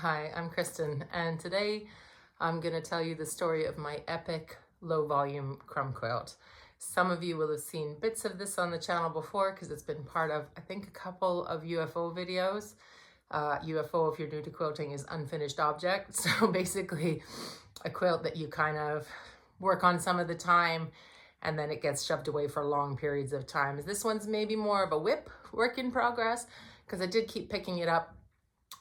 Hi, I'm Kristen, and today I'm going to tell you the story of my epic low volume crumb quilt. Some of you will have seen bits of this on the channel before because it's been part of, I think, a couple of UFO videos. UFO, if you're new to quilting, is unfinished object. So basically a quilt that you kind of work on some of the time and then it gets shoved away for long periods of time. This one's maybe more of a WIP, work in progress, because I did keep picking it up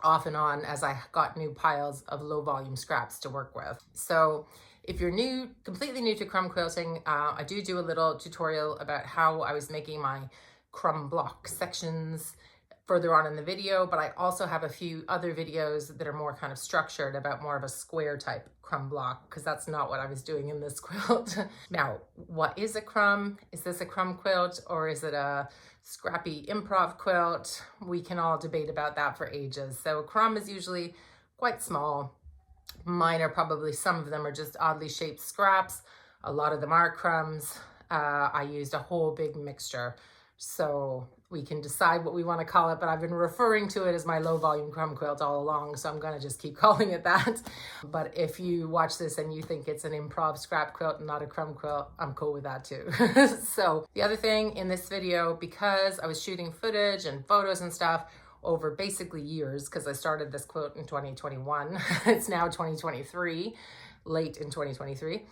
off and on as I got new piles of low volume scraps to work with. So if you're new, completely new to crumb quilting, I do a little tutorial about how I was making my crumb block sections further on in the video, but I also have a few other videos that are more kind of structured about more of a square type crumb block, because that's not what I was doing in this quilt. Now, what is a crumb? Is this a crumb quilt or is it a scrappy improv quilt? We can all debate about that for ages. So a crumb is usually quite small. Mine are probably, some of them are just oddly shaped scraps. A lot of them are crumbs. I used a whole big mixture. So we can decide what we want to call it, but I've been referring to it as my low volume crumb quilt all along, so I'm going to just keep calling it that. But if you watch this and you think it's an improv scrap quilt and not a crumb quilt, I'm cool with that too. So the other thing in this video, because I was shooting footage and photos and stuff over basically years, because I started this quilt in 2021, it's now 2023, late in 2023.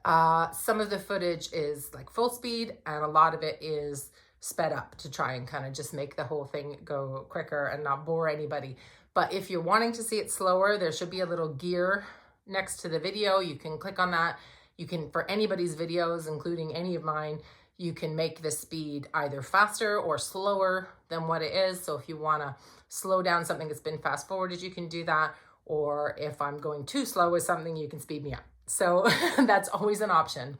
Some of the footage is like full speed and a lot of it is sped up to try and kind of just make the whole thing go quicker and not bore anybody. But if you're wanting to see it slower, there should be a little gear next to the video. You can click on that. You can, for anybody's videos, including any of mine, you can make the speed either faster or slower than what it is. So if you want to slow down something that's been fast forwarded, you can do that. Or if I'm going too slow with something, you can speed me up. So that's always an option.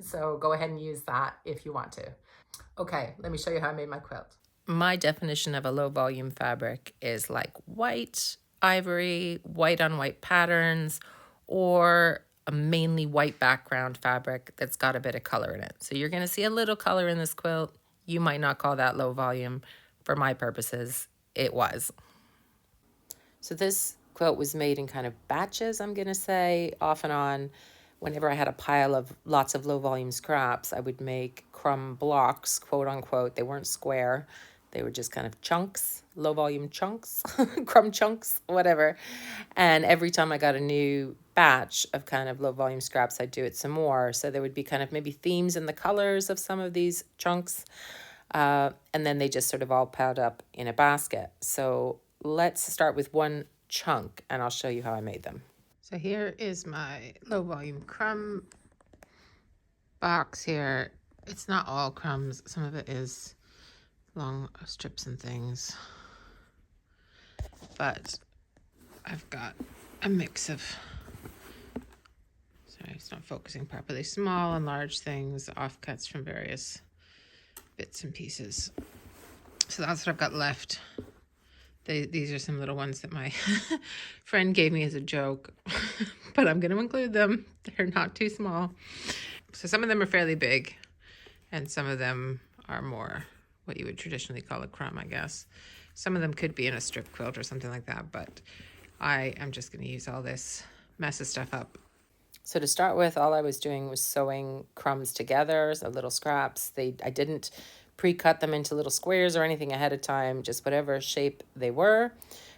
So go ahead and use that if you want to. Okay, let me show you how I made my quilt. My definition of a low volume fabric is like white, ivory, white on white patterns, or a mainly white background fabric that's got a bit of color in it. So you're gonna see a little color in this quilt. You might not call that low volume. For my purposes, it was. So this quilt was made in kind of batches, I'm gonna say, off and on. Whenever I had a pile of lots of low volume scraps, I would make crumb blocks, quote unquote. They weren't square. They were just kind of chunks, low volume chunks, crumb chunks, whatever. And every time I got a new batch of kind of low volume scraps, I'd do it some more. So there would be kind of maybe themes in the colors of some of these chunks. And then they just sort of all piled up in a basket. So let's start with one chunk and I'll show you how I made them. So here is my low volume crumb box here. It's not all crumbs. Some of it is long strips and things. But I've got a mix of, sorry, it's not focusing properly, small and large things, offcuts from various bits and pieces. So that's what I've got left. These are some little ones that my friend gave me as a joke, but I'm going to include them. They're not too small. So some of them are fairly big, and some of them are more what you would traditionally call a crumb, I guess. Some of them could be in a strip quilt or something like that, but I am just going to use all this mess of stuff up. So to start with, all I was doing was sewing crumbs together, so little scraps. I didn't pre-cut them into little squares or anything ahead of time, just whatever shape they were.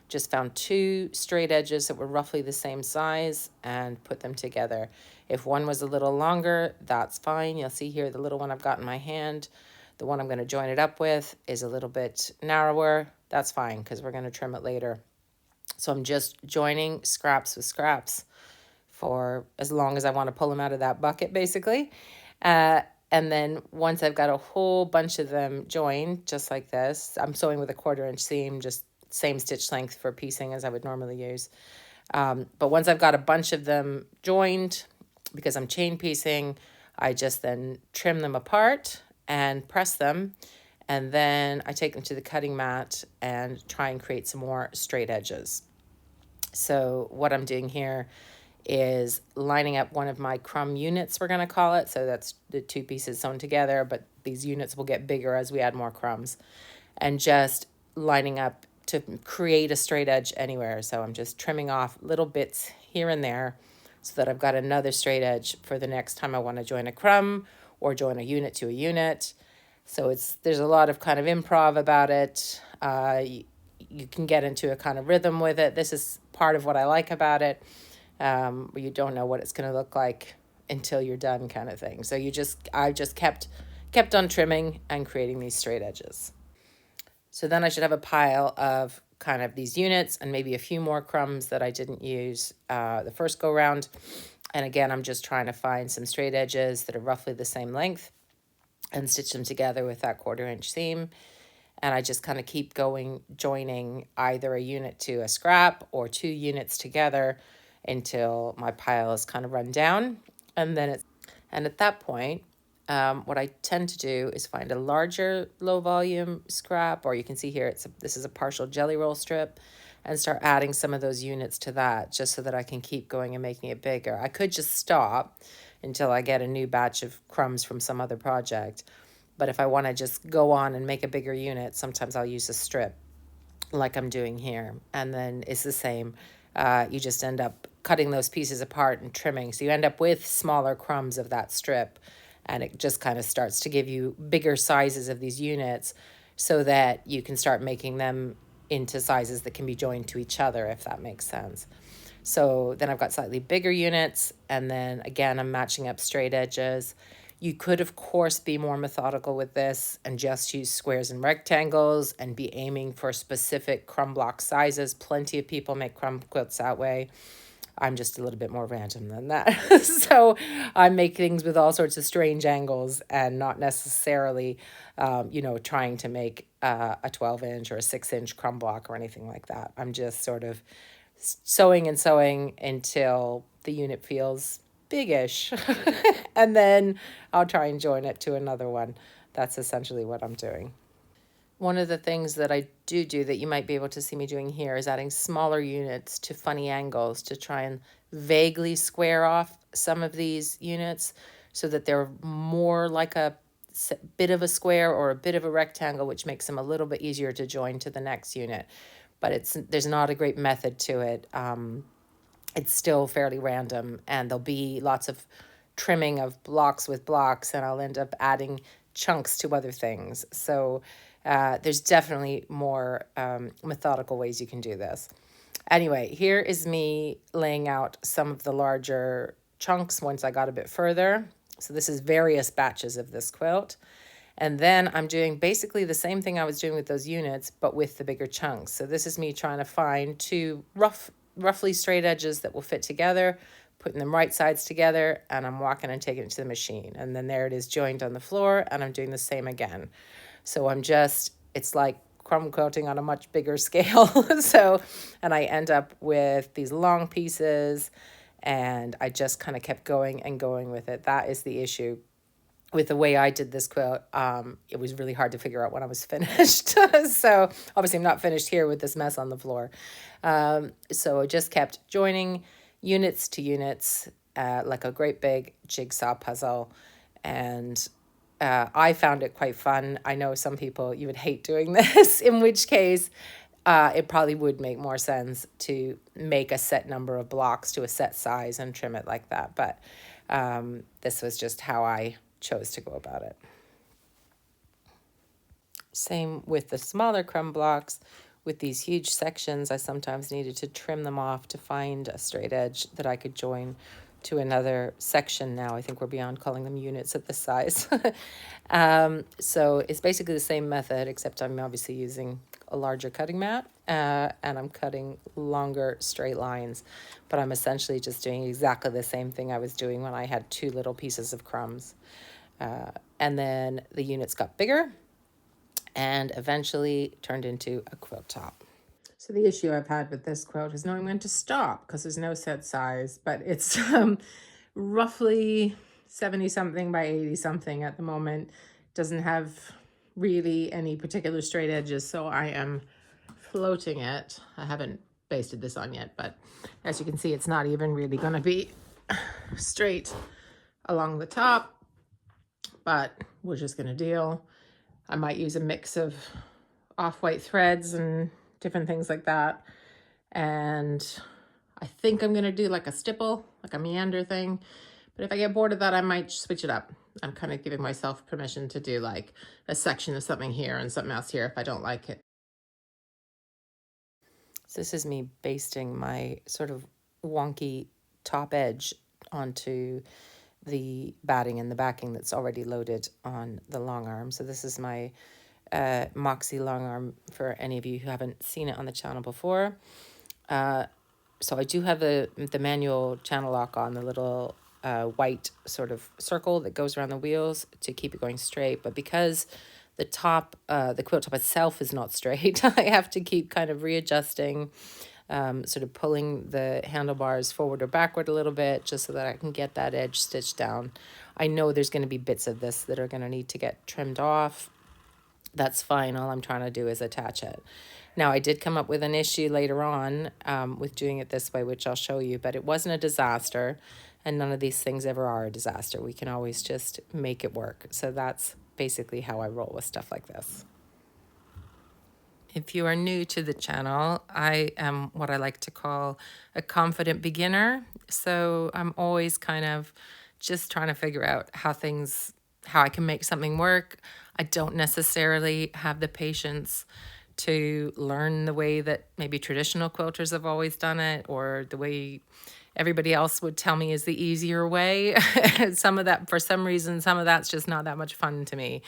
Just found two straight edges that were roughly the same size and put them together. If one was a little longer, that's fine. You'll see here the little one I've got in my hand. The one I'm going to join it up with is a little bit narrower. That's fine because we're going to trim it later. So I'm just joining scraps with scraps for as long as I want to pull them out of that bucket, basically. And then once I've got a whole bunch of them joined, just like this, I'm sewing with a 1/4 inch seam, just same stitch length for piecing as I would normally use. But once I've got a bunch of them joined, because I'm chain piecing, I just then trim them apart and press them. And then I take them to the cutting mat and try and create some more straight edges. So what I'm doing here is lining up one of my crumb units, we're going to call it. So that's the two pieces sewn together, but these units will get bigger as we add more crumbs. And just lining up to create a straight edge anywhere. So I'm just trimming off little bits here and there so that I've got another straight edge for the next time I want to join a crumb or join a unit to a unit. So there's a lot of kind of improv about it. You can get into a kind of rhythm with it. This is part of what I like about it, where you don't know what it's going to look like until you're done, kind of thing. So I've just kept on trimming and creating these straight edges. So then I should have a pile of kind of these units and maybe a few more crumbs that I didn't use the first go round. And again, I'm just trying to find some straight edges that are roughly the same length and stitch them together with that 1/4 inch seam. And I just kind of keep going, joining either a unit to a scrap or 2 units together until my pile is kind of run down. And at that point, what I tend to do is find a larger low volume scrap, or you can see here, this is a partial jelly roll strip, and start adding some of those units to that just so that I can keep going and making it bigger. I could just stop until I get a new batch of crumbs from some other project. But if I want to just go on and make a bigger unit, sometimes I'll use a strip like I'm doing here. And then it's the same. You just end up cutting those pieces apart and trimming. So you end up with smaller crumbs of that strip. And it just kind of starts to give you bigger sizes of these units so that you can start making them into sizes that can be joined to each other, if that makes sense. So then I've got slightly bigger units, and then again, I'm matching up straight edges. You could, of course, be more methodical with this and just use squares and rectangles and be aiming for specific crumb block sizes. Plenty of people make crumb quilts that way. I'm just a little bit more random than that. So I make things with all sorts of strange angles and not necessarily, trying to make a 12-inch or a 6-inch crumb block or anything like that. I'm just sort of sewing and sewing until the unit feels big-ish. And then I'll try and join it to another one. That's essentially what I'm doing. One of the things that I do that you might be able to see me doing here is adding smaller units to funny angles to try and vaguely square off some of these units so that they're more like a bit of a square or a bit of a rectangle, which makes them a little bit easier to join to the next unit. But there's not a great method to it. It's still fairly random, and there'll be lots of trimming of blocks with blocks, and I'll end up adding chunks to other things. So there's definitely more methodical ways you can do this. Anyway, here is me laying out some of the larger chunks once I got a bit further. So this is various batches of this quilt. And then I'm doing basically the same thing I was doing with those units, but with the bigger chunks. So this is me trying to find 2 roughly straight edges that will fit together, putting them right sides together, and I'm walking and taking it to the machine. And then there it is joined on the floor, and I'm doing the same again. So it's like crumb quilting on a much bigger scale. And I end up with these long pieces, and I just kind of kept going and going with it. That is the issue with the way I did this quilt. It was really hard to figure out when I was finished. So obviously I'm not finished here with this mess on the floor. So I just kept joining units to units like a great big jigsaw puzzle. And I found it quite fun. I know some people, you would hate doing this, in which case it probably would make more sense to make a set number of blocks to a set size and trim it like that. But this was just how I chose to go about it. Same with the smaller crumb blocks. With these huge sections, I sometimes needed to trim them off to find a straight edge that I could join to another section. Now I think we're beyond calling them units at this size. So it's basically the same method, except I'm obviously using a larger cutting mat and I'm cutting longer straight lines, but I'm essentially just doing exactly the same thing I was doing when I had 2 little pieces of crumbs. And then the units got bigger and eventually turned into a quilt top. So the issue I've had with this quilt is knowing when to stop, because there's no set size, but it's roughly 70 something by 80 something at the moment. Doesn't have really any particular straight edges, so I am floating it. I haven't basted this on yet, but as you can see, it's not even really going to be straight along the top, but we're just going to deal. I might use a mix of off-white threads and different things like that. And I think I'm gonna do like a stipple, like a meander thing. But if I get bored of that, I might switch it up. I'm kind of giving myself permission to do like a section of something here and something else here if I don't like it. So this is me basting my sort of wonky top edge onto the batting and the backing that's already loaded on the long arm. So this is my Moxie long arm for any of you who haven't seen it on the channel before. So I do have the manual channel lock on, the little white sort of circle that goes around the wheels to keep it going straight. But because the top, the quilt top itself is not straight, I have to keep kind of readjusting, sort of pulling the handlebars forward or backward a little bit just so that I can get that edge stitched down. I know there's going to be bits of this that are going to need to get trimmed off. That's fine. All I'm trying to do is attach it. Now, I did come up with an issue later on with doing it this way, which I'll show you, but it wasn't a disaster, and none of these things ever are a disaster. We can always just make it work. So that's basically how I roll with stuff like this. If you are new to the channel, I am what I like to call a confident beginner. So I'm always kind of just trying to figure out how I can make something work. I don't necessarily have the patience to learn the way that maybe traditional quilters have always done it, or the way everybody else would tell me is the easier way. Some of that, for some reason, some of that's just not that much fun to me.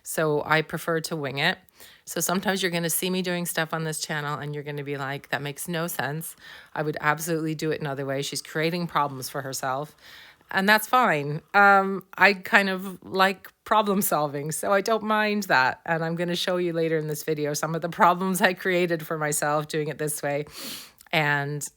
So I prefer to wing it. So sometimes you're going to see me doing stuff on this channel and you're going to be like, that makes no sense. I would absolutely do it another way. She's creating problems for herself. And that's fine. I kind of like problem solving, so I don't mind that. And I'm going to show you later in this video some of the problems I created for myself doing it this way, and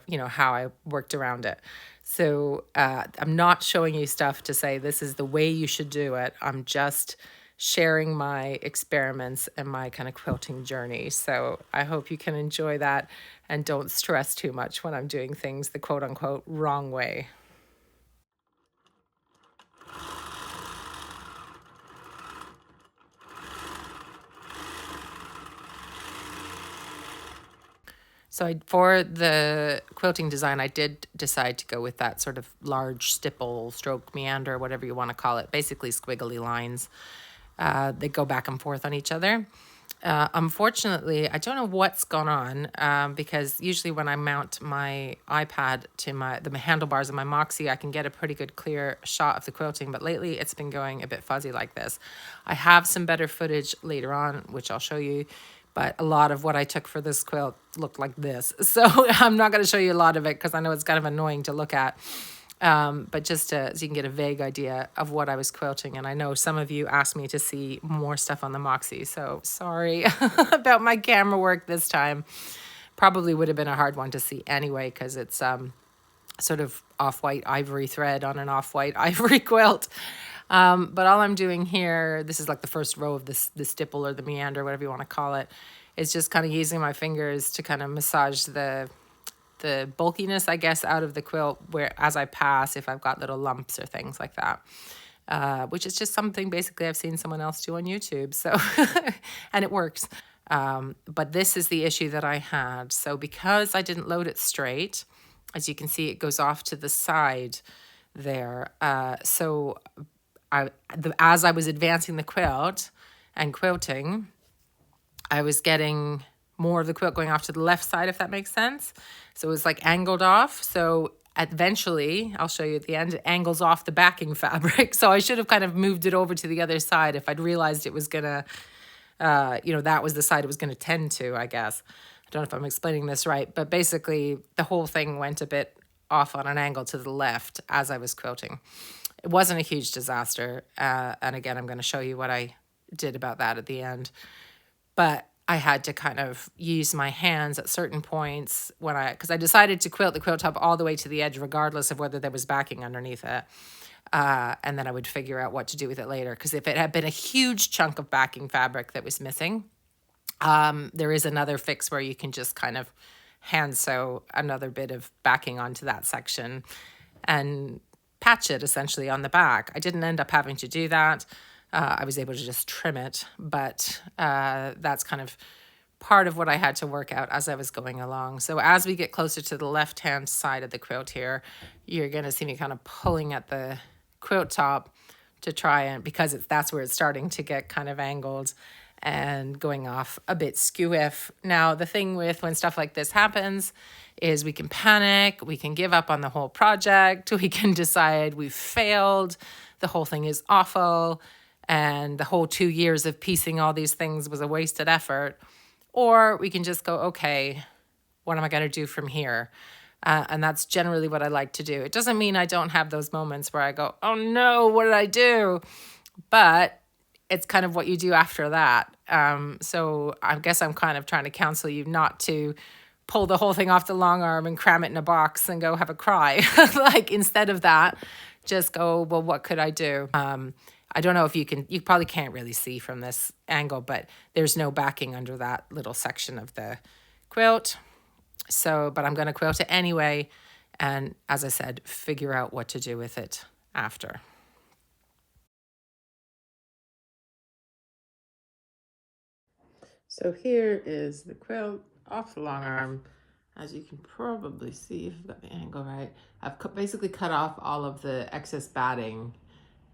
you know, how I worked around it. So I'm not showing you stuff to say this is the way you should do it. I'm just sharing my experiments and my kind of quilting journey. So I hope you can enjoy that and don't stress too much when I'm doing things the quote unquote wrong way. So for the quilting design, I did decide to go with that sort of large stipple, stroke, meander, whatever you want to call it, basically squiggly lines. They go back and forth on each other. Unfortunately, I don't know what's gone on because usually when I mount my iPad to the handlebars of my Moxie, I can get a pretty good clear shot of the quilting, but lately it's been going a bit fuzzy like this. I have some better footage later on, which I'll show you, but a lot of what I took for this quilt looked like this. So I'm not going to show you a lot of it because I know it's kind of annoying to look at. But just so you can get a vague idea of what I was quilting. And I know some of you asked me to see more stuff on the Moxie, so sorry about my camera work this time. Probably would have been a hard one to see anyway because it's sort of off-white ivory thread on an off-white ivory quilt. But all I'm doing here, this is like the first row of the stipple or the meander, whatever you want to call it, is just kind of using my fingers to kind of massage the bulkiness, I guess, out of the quilt where as I pass, if I've got little lumps or things like that, which is just something basically I've seen someone else do on YouTube. So, and it works. But this is the issue that I had. So because I didn't load it straight, as you can see, it goes off to the side there. So as I was advancing the quilt and quilting, I was getting more of the quilt going off to the left side, if that makes sense. So it was like angled off. So eventually, I'll show you at the end, it angles off the backing fabric. So I should have kind of moved it over to the other side if I'd realized it was going to, that was the side it was going to tend to, I guess. I don't know if I'm explaining this right, but basically the whole thing went a bit off on an angle to the left as I was quilting. It wasn't a huge disaster. And again, I'm going to show you what I did about that at the end. But I had to kind of use my hands at certain points because I decided to quilt the quilt top all the way to the edge, regardless of whether there was backing underneath it. And then I would figure out what to do with it later. Because if it had been a huge chunk of backing fabric that was missing, there is another fix where you can just kind of hand sew another bit of backing onto that section and patch it essentially on the back. I didn't end up having to do that. I was able to just trim it, but that's kind of part of what I had to work out as I was going along. So as we get closer to the left-hand side of the quilt here, you're going to see me kind of pulling at the quilt top to try and, because that's where it's starting to get kind of angled and going off a bit skew-if. Now, the thing with when stuff like this happens is we can panic, we can give up on the whole project, we can decide we've failed, the whole thing is awful, and the whole 2 years of piecing all these things was a wasted effort. Or we can just go, okay, what am I going to do from here? And that's generally what I like to do. It doesn't mean I don't have those moments where I go, oh no, what did I do? But it's kind of what you do after that. So I guess I'm kind of trying to counsel you not to pull the whole thing off the long arm and cram it in a box and go have a cry. Like instead of that, just go, well, what could I do? I don't know if you probably can't really see from this angle, but there's no backing under that little section of the quilt. So, but I'm going to quilt it anyway. And as I said, figure out what to do with it after. So here is the quilt off the long arm. As you can probably see, if I've got the angle right, I've basically cut off all of the excess batting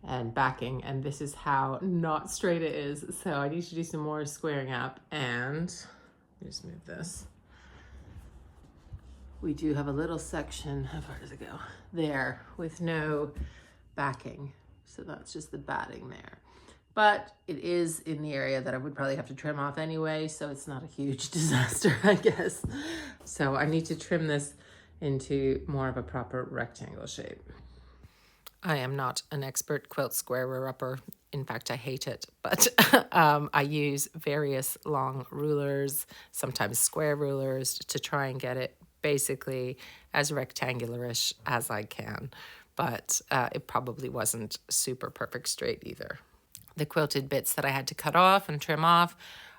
and backing, and this is how not straight it is. So I need to do some more squaring up, and let me just move this. We do have a little section, how far does it go? There, with no backing. So that's just the batting there. But it is in the area that I would probably have to trim off anyway, so it's not a huge disaster, I guess. So I need to trim this into more of a proper rectangle shape. I am not an expert quilt squarer upper. In fact, I hate it, but I use various long rulers, sometimes square rulers, to try and get it basically as rectangularish as I can. But it probably wasn't super perfect straight either. The quilted bits that I had to cut off and trim off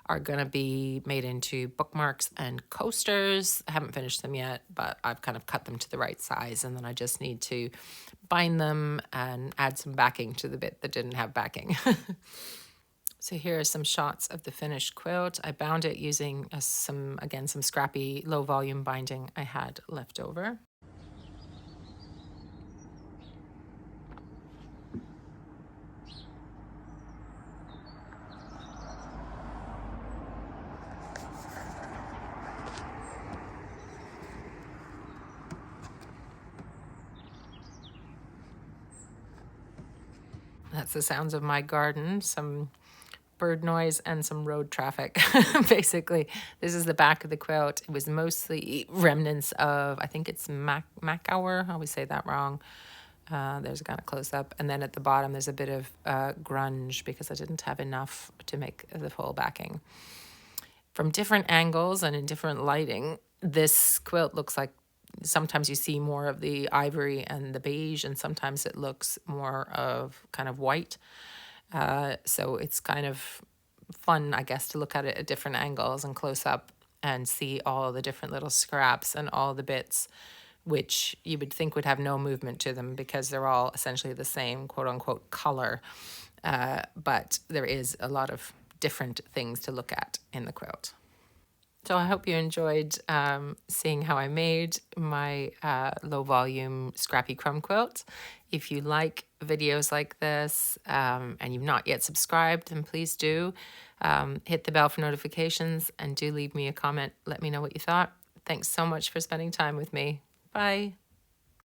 are going to be made into bookmarks and coasters. I haven't finished them yet, but I've kind of cut them to the right size, and then I just need to bind them and add some backing to the bit that didn't have backing. So here are some shots of the finished quilt. I bound it using some scrappy low volume binding I had left over. That's the sounds of my garden, some bird noise and some road traffic. Basically, this is the back of the quilt. It was mostly remnants of, I think it's Macaur. I always say that wrong. There's a kind of close up. And then at the bottom, there's a bit of grunge because I didn't have enough to make the full backing. From different angles and in different lighting, this quilt looks like sometimes you see more of the ivory and the beige, and sometimes it looks more of kind of white. So it's kind of fun, I guess, to look at it at different angles and close up and see all the different little scraps and all the bits which you would think would have no movement to them because they're all essentially the same quote unquote color. But there is a lot of different things to look at in the quilt. So I hope you enjoyed seeing how I made my low volume Scrappy Crumb Quilt. If you like videos like this and you've not yet subscribed, then please do. Hit the bell for notifications and do leave me a comment. Let me know what you thought. Thanks so much for spending time with me. Bye.